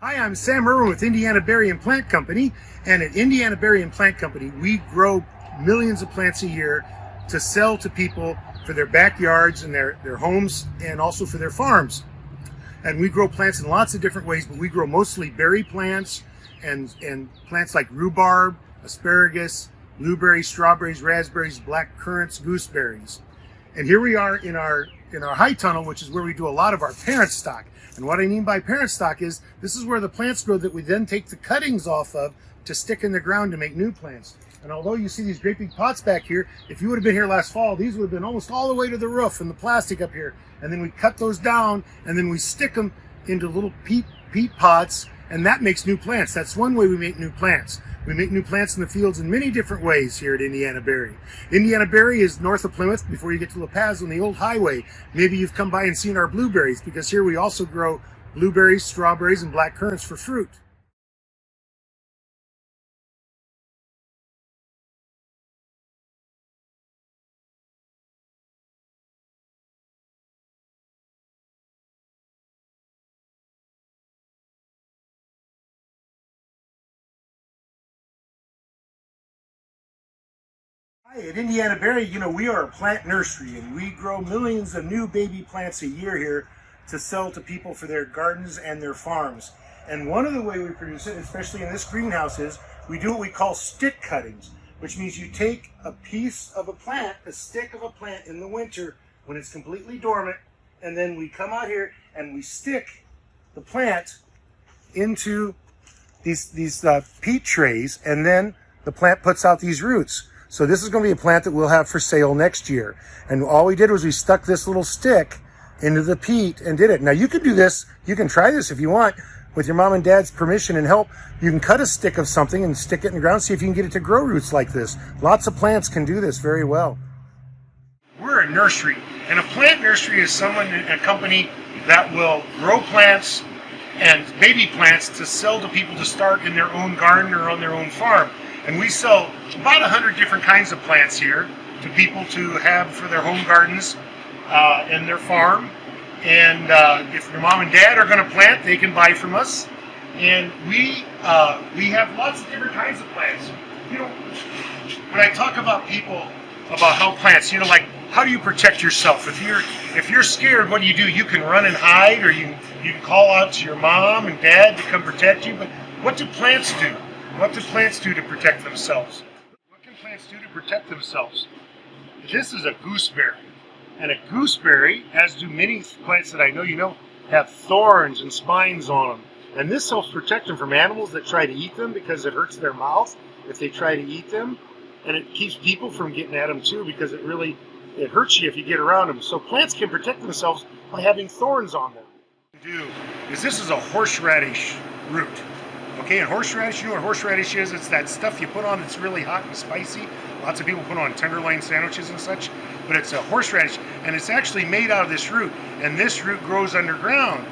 Hi, I'm Sam Erwin with Indiana Berry and Plant Company, and at Indiana Berry and Plant Company, we grow millions of plants a year to sell to people for their backyards and their homes, and also for their farms. And we grow plants in lots of different ways, but we grow mostly berry plants and plants like rhubarb, asparagus, blueberries, strawberries, raspberries, black currants, gooseberries. And here we are in our high tunnel, which is where we do a lot of our parent stock. And what I mean by parent stock is this is where the plants grow that we then take the cuttings off of to stick in the ground to make new plants. And although you see these great big pots back here, if you would have been here last fall, these would have been almost all the way to the roof and the plastic up here. And then we cut those down and then we stick them into little peat pots, and that makes new plants. That's one way we make new plants. We make new plants in the fields in many different ways here at Indiana Berry. Indiana Berry is north of Plymouth before you get to La Paz on the old highway. Maybe you've come by and seen our blueberries, because here we also grow blueberries, strawberries, and black currants for fruit. Hi, at Indiana Berry, we are a plant nursery, and we grow millions of new baby plants a year here to sell to people for their gardens and their farms. And one of the ways we produce it, especially in this greenhouse, is we do what we call stick cuttings, which means you take a piece of a plant, a stick of a plant in the winter when it's completely dormant, and then we come out here and we stick the plant into these peat trays, and then the plant puts out these roots. So this is going to be a plant that we'll have for sale next year. And all we did was we stuck this little stick into the peat and did it. Now you can do this, you can try this if you want, with your mom and dad's permission and help. You can cut a stick of something and stick it in the ground, see if you can get it to grow roots like this. Lots of plants can do this very well. We're a nursery, and a plant nursery is a company that will grow plants and baby plants to sell to people to start in their own garden or on their own farm. And we sell about 100 different kinds of plants here to people to have for their home gardens and their farm. And if your mom and dad are going to plant, they can buy from us. And we have lots of different kinds of plants. When I talk about people about how plants, like how do you protect yourself? If you're scared, what do? You can run and hide, or you can call out to your mom and dad to come protect you. But what do plants do? What do plants do to protect themselves? What can plants do to protect themselves? This is a gooseberry. And a gooseberry, as do many plants that I know have thorns and spines on them. And this helps protect them from animals that try to eat them, because it hurts their mouth if they try to eat them. And it keeps people from getting at them too, because it hurts you if you get around them. So plants can protect themselves by having thorns on them. What we do is this is a horseradish root. Okay, and horseradish, you know what horseradish is? It's that stuff you put on that's really hot and spicy. Lots of people put on tenderloin sandwiches and such, but it's a horseradish, and it's actually made out of this root, and this root grows underground.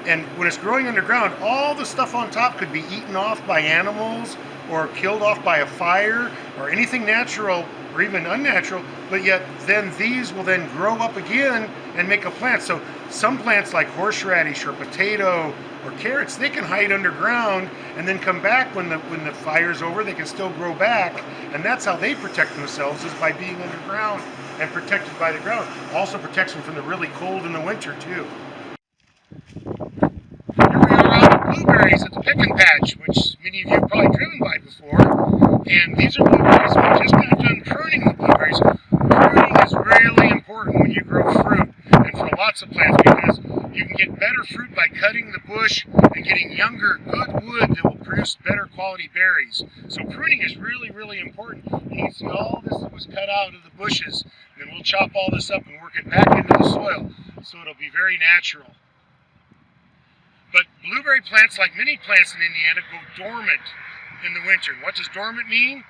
And when it's growing underground, all the stuff on top could be eaten off by animals or killed off by a fire or anything natural or even unnatural, but yet then these will then grow up again and make a plant. So some plants like horseradish or potato or carrots, they can hide underground and then come back when the fire's over. They can still grow back, and that's how they protect themselves, is by being underground and protected by the ground. Also protects them from the really cold in the winter too. Here we are out with blueberries at the picking patch, which many of you have probably driven by before. And these are blueberries. We just got done pruning the blueberries. Pruning is really important when you grow fruit, and for lots of plants, because you can get better fruit by cutting the bush and getting younger, good wood that will produce better quality berries. So pruning is really, really important. You can see all this that was cut out of the bushes, and then we'll chop all this up and work it back into the soil, so it'll be very natural. But blueberry plants, like many plants in Indiana, go dormant in the winter. And what does dormant mean?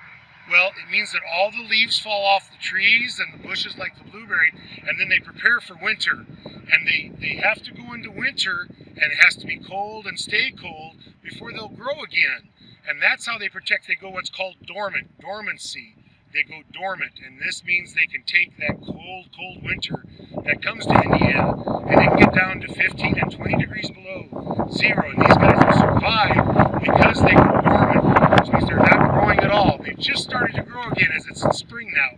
Well, it means that all the leaves fall off the trees and the bushes like the blueberry, and then they prepare for winter. And they have to go into winter, and it has to be cold and stay cold before they'll grow again. And that's how they protect. They go what's called dormancy. they go dormant, and this means they can take that cold winter that comes to Indiana, and it can get down to 15 and 20 degrees below zero, and these guys will survive because they go dormant, which means they're not growing at all. They've just started to grow again as it's in spring now,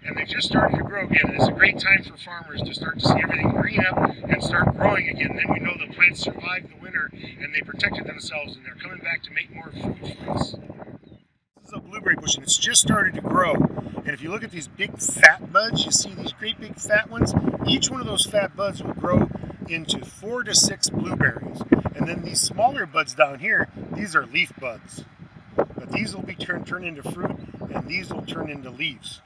and they've just started to grow again, and it's a great time for farmers to start to see everything green up and start growing again. And then we know the plants survived the winter, and they protected themselves, and they're coming back to make more food for us. This is a blueberry bush, and it's just started to grow. And if you look at these big fat buds, you see these great big fat ones. Each one of those fat buds will grow into 4 to 6 blueberries. And then these smaller buds down here, these are leaf buds. But these will be turned into fruit, and these will turn into leaves.